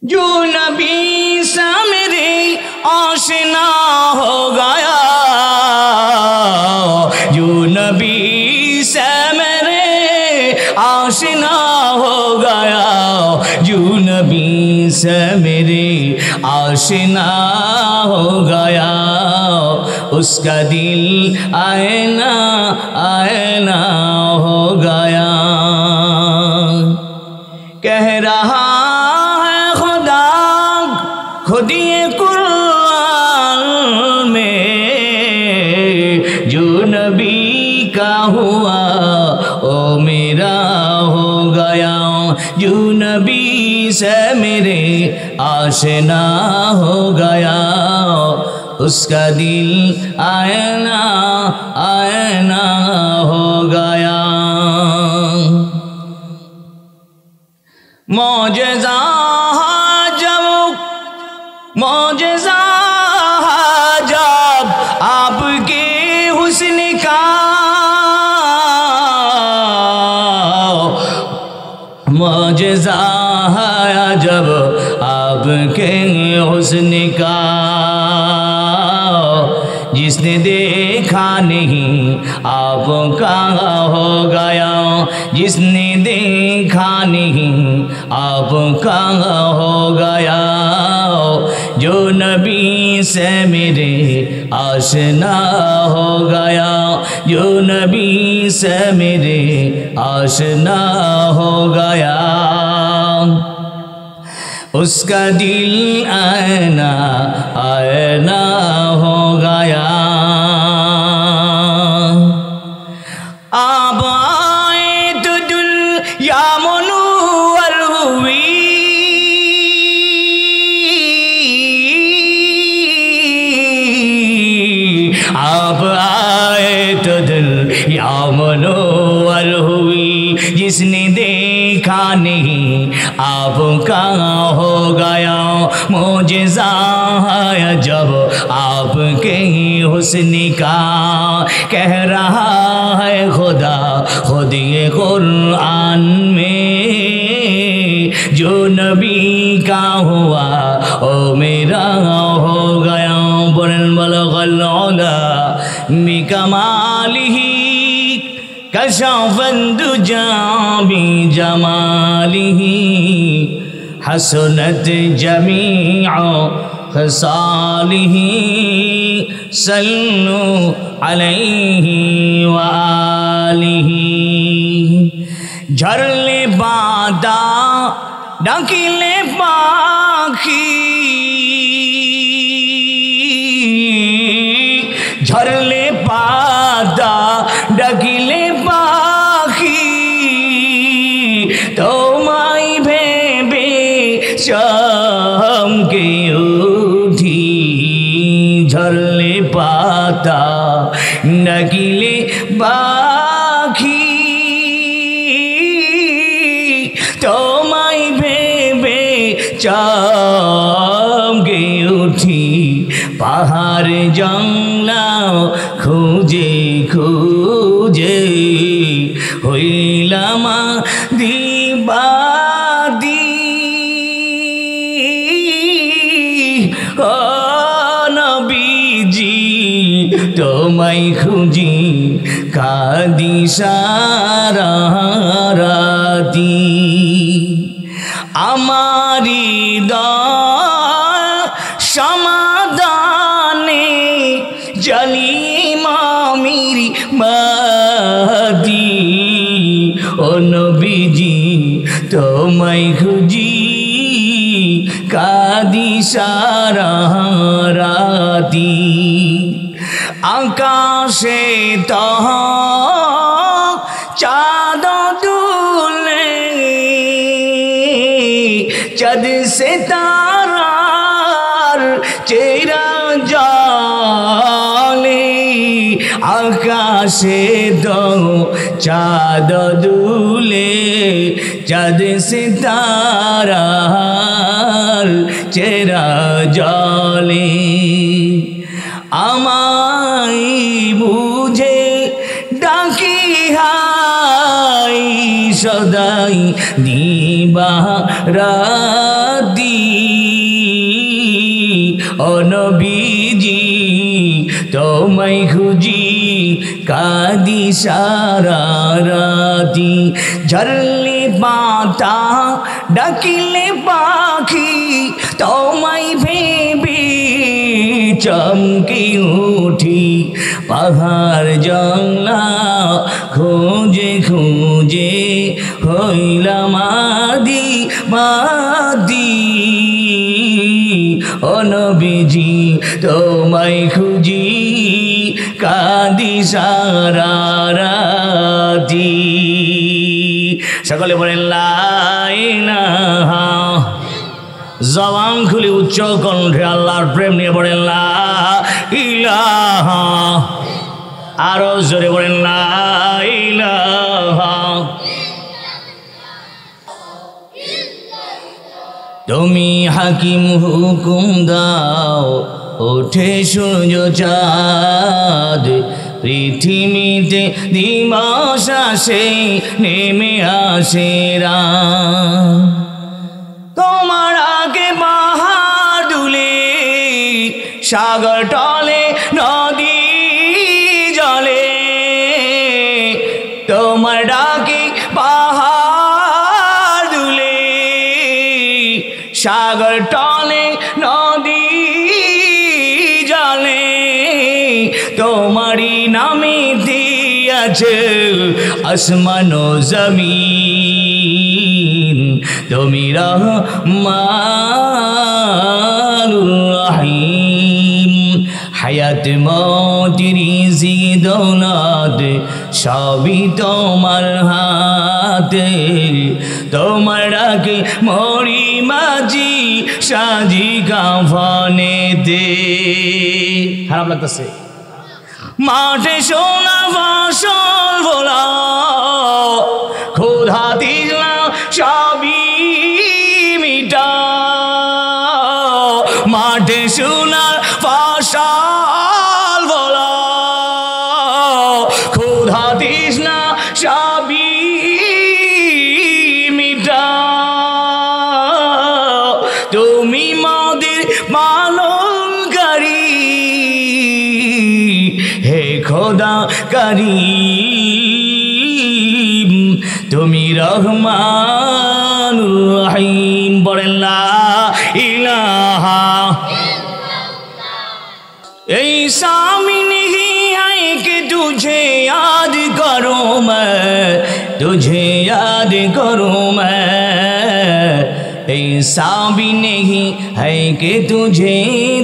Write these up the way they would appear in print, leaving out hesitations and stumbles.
जो नबी सा मेरे आशिना हो गया, जो नबी से मेरे आशिना हो गया, जो नबी से मेरे आशिना हो गया, उसका दिल आईना आईना हो गया। कह रहा है खुदा खुद ये कुरान में, जो नबी का हुआ ओ मेरा हो गया, जो नबी से मेरे आशिना हो गया, उसका दिल आईना आईना हो गया। मौजज़ा जब मौजज़ा जब आपके हुस्न का, मौजज़ा जब आपके हुस्न का, जिसने देखा नहीं आपका हो गया, जिसने देखा नहीं आपका हो गया, जो नबी से मेरे आशिना हो गया, जो नबी से मेरे आशिना हो गया, उसका दिल आईना आईना हो गया। आप आए तो दुनिया मुनव्वर हुई, आप आए तो दुनिया मुनव्वर हुई, जिसने देखा नहीं आपका हो गया, मौजज़ा है जब आपके हुस्न का। कह रहा है खुदा खुद ये कुरान में, जो नबी का हुआ ओ मेरा हो गया। बुलंद बलगल उला बिकमालिही कशफ़न दुजा बिजमालिही, हसनत जमीअ खसालिही, सल्लु अलैहि व आलिही। झरले बादा डकिले पाखी, झरले बादा डकिले पाखी, तो माई भेबे शाम के उठी, झरले पाता डकिले पाखी, तो माई भेबे शाम के उठी, पहाड़ जंगला खोजे खोजे হইলামা দিবাদি, ও নবীজি তোমায় খুঁজি কাঁদি সারা রাতি, আমারি হৃদয় সমাধানে জালিমা মেরি মাদি, ও নবীজি তোমায় খুঁজি কাঁদি সারা রাতি। আকাশে তখন চাঁদ দুলে, চাঁদ সে তারার চেহারা জলে, আকাশে তো চাঁদ দুলে, চাঁদ সে তারার চেহারা জলে, আমায় বুঝে ডাকি হাই সদাই দিবা রাতি, ও নবীজি তোমায় খুঁজি কাঁদি সারা রাতি ঝরলে পাতা ডাকিলে পাখি তোমায় ভেবে চমকে উঠি পাহাড় জংলা খোঁজে খোঁজে হইলাম আদি মাদি ও নবীজি তোমায় খুঁজি কাঁদি সারা রাতি সকলে বলেন লা ইলাহা জবান খুলে উচ্চ কণ্ঠে আল্লাহর প্রেম নিয়ে বলেন লা ইলাহা আরো জোরে বলেন লা ইলাহা তুমি হাকিম হুকুম দাও ওঠে সূর্য চাঁদ পৃথিবীতে দিবস আসে নেমে আসে রাত তোমার আগে পাহাড় দুলে সাগর টলে নদী জলে তোমার ডাকে পাহাড় দুলে সাগর টলে নদী জলে তোমারই নামে দিয়াছে আসমান ও জমিন তুমি রহমানুর রহিম হায়াত মত রিজিক দৌলত সবই তোমার হাতে তোমার ডাকে মরি মাঝি সাজি কাফনেতে খারাপ লাগতেছে মাঠে সোনা ফসল ভোলা ক্ষুধা তৃষ্ণা সবই মিটা মাঠে সোনার ফসল ভোলা ক্ষুধা তৃষ্ণা সবই মিটা তুমি মোদের পালনকারী হে খোদা করিম তুমি রহমানুর রহিম বলেন লা ইলাহা ऐसा भी नहीं है कि तुझे याद करूं मैं तुझे याद करूं मैं ऐसा भी नहीं है कि तुझे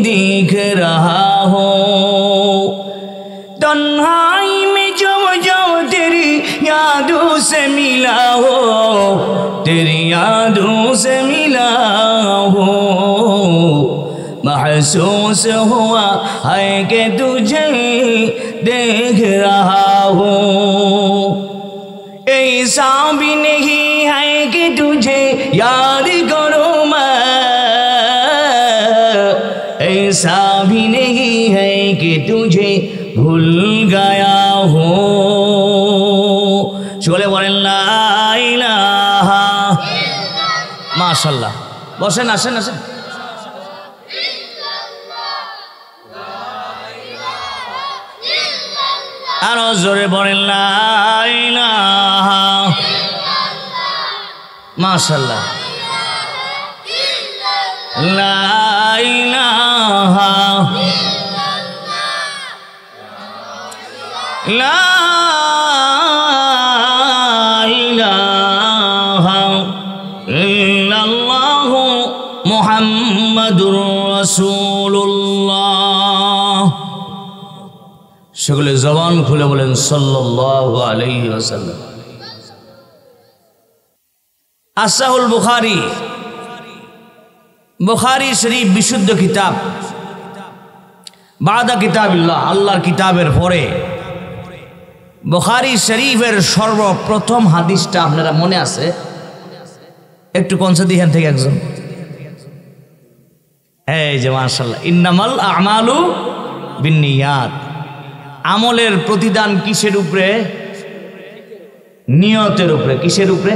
देख रहा हो तन्हाई में जब जब तेरी यादों से मिला हो तेरी यादों से मिला हो महसूस हुआ है कि तुझे देख रहा हो ऐसा भी नहीं है कि तुझे याद करूं मैं ऐसा भी नहीं है कि तुझे भूल गया हो चले बोलें ला इलाहा माशाल्लाह बसें आसें आसें আরো জোরে বলেন লা ইলাহা মাশাআল্লাহ লা ইলাহা লা ইলাহা ইল্লাল্লাহু মুহাম্মাদুর রাসূলুল্লাহ সকলে জবান খুলে বলেন সাল্লাল্লাহু আলাইহি ওয়াসাল্লাম আসাহুল বুখারী বুখারী শরীফ বিশুদ্ধ কিতাব বাদা কিতাবিল্লাহ আল্লাহর কিতাবের পরে বুখারী শরীফের সর্বপ্রথম হাদিসটা আপনারা মনে আছে একটু কোনসা দিহেন থেকে একজন এই যে মাশাআল্লাহ ইন্নামাল আমালু বিন্নিয়াত আমলের প্রতিদান কিসের উপরে নিয়তের উপরে কিসের উপরে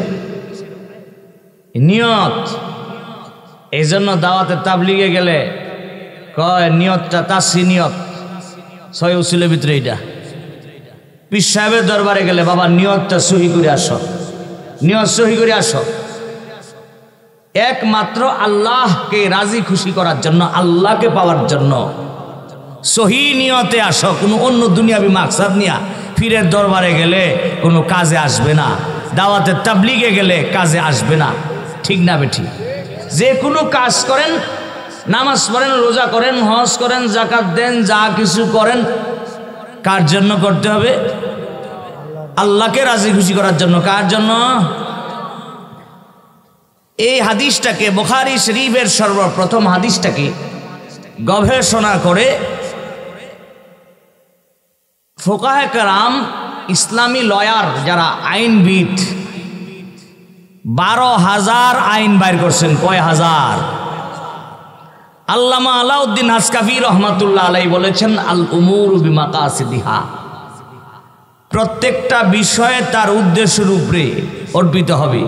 নিয়ত এইজন্য দাওয়াতে তাবলীগে গেলে কয় নিয়তটা তাসি নিয়ত 6 উসুলের ভিতরে এটা। পীর সাহেবের দরবারে গেলে বাবা নিয়তটা সহি করে আসো, নিয়ত সহি করে আসো, একমাত্র আল্লাহকে রাজি খুশি করার জন্য, আল্লাহকে পাওয়ার জন্য সহি নিয়তে আসো। কোনো অন্য দুনিয়াবি মাকসাদ নিয়া পীরের দরবারে গেলে কোনো কাজে আসবে না, দাওয়াতে তাবলিগে গেলে কাজে আসবে না। ঠিক না বেঠিক? যে কোনো কাজ করেন, নামাজ পড়েন, রোজা করেন, হজ করেন, যাকাত দেন, যা কিছু করেন, কার জন্য করতে হবে? আল্লাহকে রাজি খুশি করার জন্য। কার জন্য? এই হাদিসটাকে, বুখারী শরীফের সর্বপ্রথম হাদিসটাকে গবেষণা করে ফুকাহে কেরাম, ইসলামী লয়ার যারা আইনবিদ, 12,000 আইন বাইর করছেন। কয় হাজার? আল্লামা আলাউদ্দিন হাসকাফি রহমাতুল্লাহ আলাইহি বলেছেন, আল উমুরু বিমাকাসিদিহা, প্রত্যেকটা বিষয়ে তার উদ্দেশ্যের উপরে অর্পিত হবে।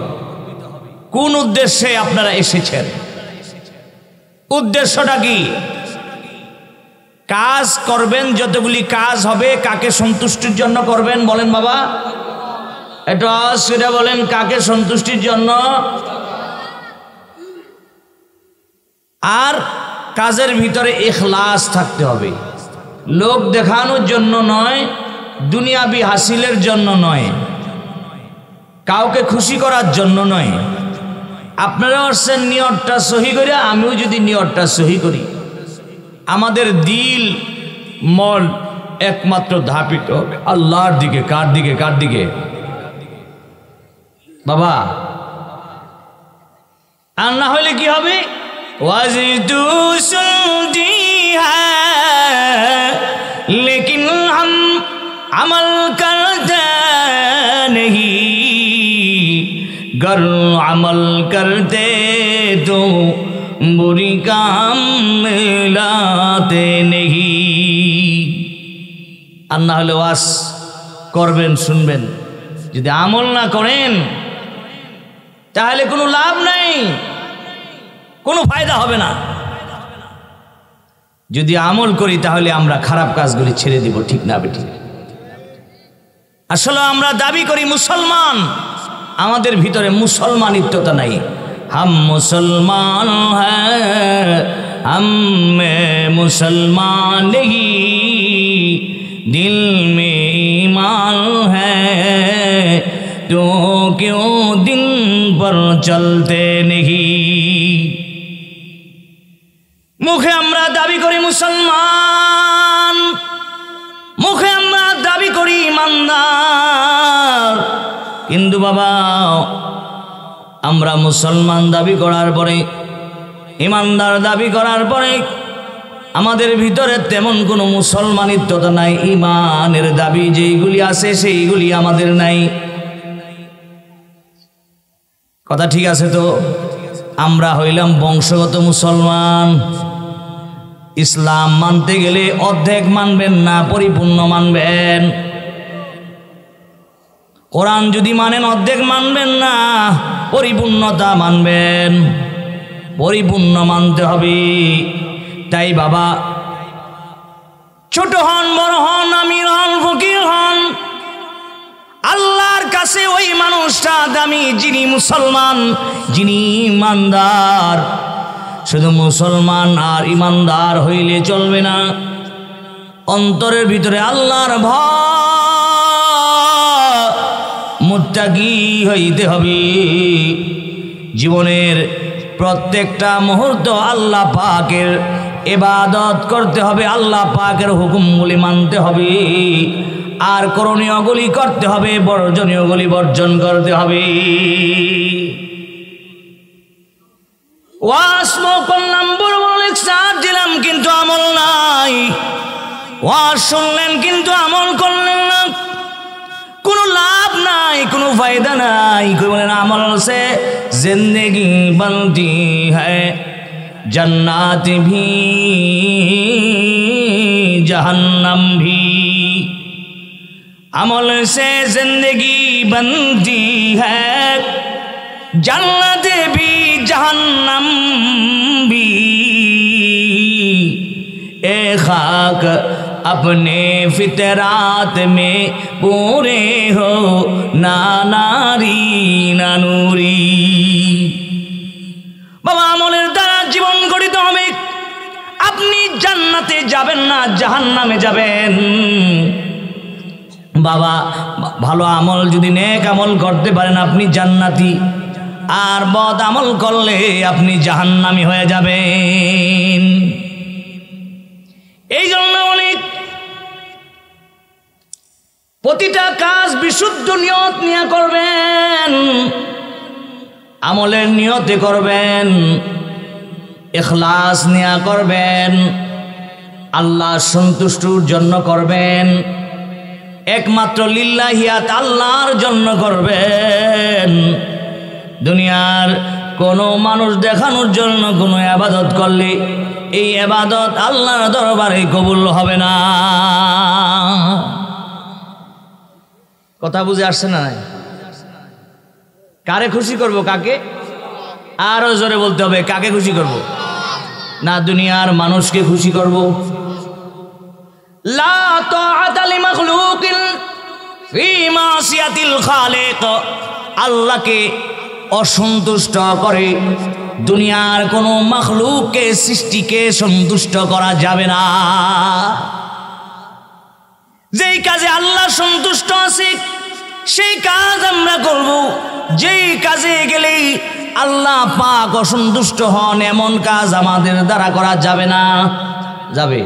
কোন উদ্দেশ্যে আপনারা এসেছেন? উদ্দেশ্যটা কি? কাজ করবেন, যতগুলি কাজ হবে কাকে সন্তুষ্টির জন্য করবেন? বলেন বাবা, এটা সেটা বলেন, কাকে সন্তুষ্টির জন্য? আর কাজের ভিতরে ইখলাস থাকতে হবে, লোক দেখানোর জন্য নয়, দুনিয়াবি হাসিলের জন্য নয়, কাউকে খুশি করার জন্য নয়। আপনারা আসছেন নিয়তটা সহি করে, আমিও যদি নিয়তটা সহি করি, আমাদের দিল মন একমাত্র ধাপিত হবে আল্লাহর দিকে। কার দিকে? কার দিকে বাবা? আর না হলে কি হবে? ওয়াজিদু সুলদি হ্যায় লেকিন হাম আমল করতে नहीं, गर अमल करते तो बुरी काम मिलाते नहीं। আর না হলে ওয়াজ করবেন, শুনবেন, যদি আমল না করেন তাহলে কোনো লাভ নাই, কোনো ফায়দা হবে না। যদি আমল করি তাহলে আমরা খারাপ কাজগুলি ছেড়ে দিব। ঠিক না বেটি? আসলে আমরা দাবি করি মুসলমান, আমাদের ভিতরে মুসলমানিত্বতা নাই। हम मुसलमान हैं, हम में मुसलमान नहीं, दिल में ईमान है, तो क्यों दिन पर चलते नहीं। মুখে আমরা দাবি করি মুসলমান, মুখে আমরা দাবি করি ইমানদার, কিন্তু বাবা আমরা মুসলমান দাবি করার পরে, ইমানদার দাবি করার পরে আমাদের ভিতরে তেমন কোনো মুসলমানিত্বতা নাই। ইমানের দাবি যেইগুলি আছে সেইগুলি আমাদের নাই। কথা ঠিক আছে তো? আমরা হইলাম বংশগত মুসলমান। ইসলাম মানতে গেলে অর্ধেক মানবেন না, পরিপূর্ণ মানবেন। কোরআন যদি মানেন অর্ধেক মানবেন না, পরিপূর্ণতা মানবেন, পরিপূর্ণ মানতে হবে। তাই বাবা, ছোট হন, বড় হন, আমির হন, ফকির হন, আল্লাহর কাছে ওই মানুষটা দামি যিনি মুসলমান, যিনি ইমানদার। শুধু মুসলমান আর ইমানদার হইলে চলবে না, অন্তরের ভিতরে আল্লাহর ভয়, মুত্তাকি হইতে হবে। জীবনের প্রত্যেকটা মুহূর্ত আল্লাহ পাকের ইবাদত করতে হবে, আল্লাহ পাকের হুকুমগুলি মানতে হবে, আর করণীয়গুলি করতে হবে, বর্জনীয়গুলি বর্জন করতে হবে। ওয়াজ করলাম, বড় বড় লেকচার দিলাম, কিন্তু আমল নাই। ওয়াজ শুনলেন কিন্তু আমল করলেন না, কোনো লাভ নাই, কোনো ফায়দা নাই। বলেন আমল সে জিंदगी बनती है, जन्नत भी जहन्नम भी। अमल से जिंदगी बनती है, जन्नत भी जहन्नम भी। खाक अपने फितरात में पूरे हो ना नारी ना नूरी। বাবা আমলের দ্বারা জীবন গঠিত হবে। আপনি জান্নাতে যাবেন না জাহান্নামে যাবেন। বাবা ভালো আমল যদি নেক আমল করতে পারেন আপনি জান্নাতি, আর বদ আমল করলে আপনি জাহান্নামী হয়ে যাবেন। এই জন্য অনেক প্রতিটা কাজ বিশুদ্ধ নিয়ত নিয়ে করবেন, আমলের নিয়তে করবেন, ইখলাস নিয়ে করবেন, আল্লাহ সন্তুষ্টির জন্য করবেন, একমাত্র লিল্লাহিয়াত আল্লাহর জন্য করবেন। দুনিয়ার কোনো মানুষ দেখানোর জন্য কোনো ইবাদত করলে এই ইবাদত আল্লাহর দরবারে কবুল হবে না। কথা বুঝে আসছে না? কারে খুশি করব? কাকে? আরো জোরে বলতে হবে, কাকে খুশি করব? না দুনিয়ার মানুষকে খুশি করব। লা তাআতা লিমাখলুকিন ফি মাসিয়াতিল খালিক। আল্লাহকে অসন্তুষ্ট করে দুনিয়ার কোনো মাখলুককে, সৃষ্টিকে সন্তুষ্ট করা যাবে না। যেই কাজে আল্লাহ সন্তুষ্ট আছে সেই কাজ আমরা করব। যেই কাজে গেলেই আল্লাহ পাক অসন্তুষ্ট হন এমন কাজ আমাদের দ্বারা করা যাবে না। যাবে?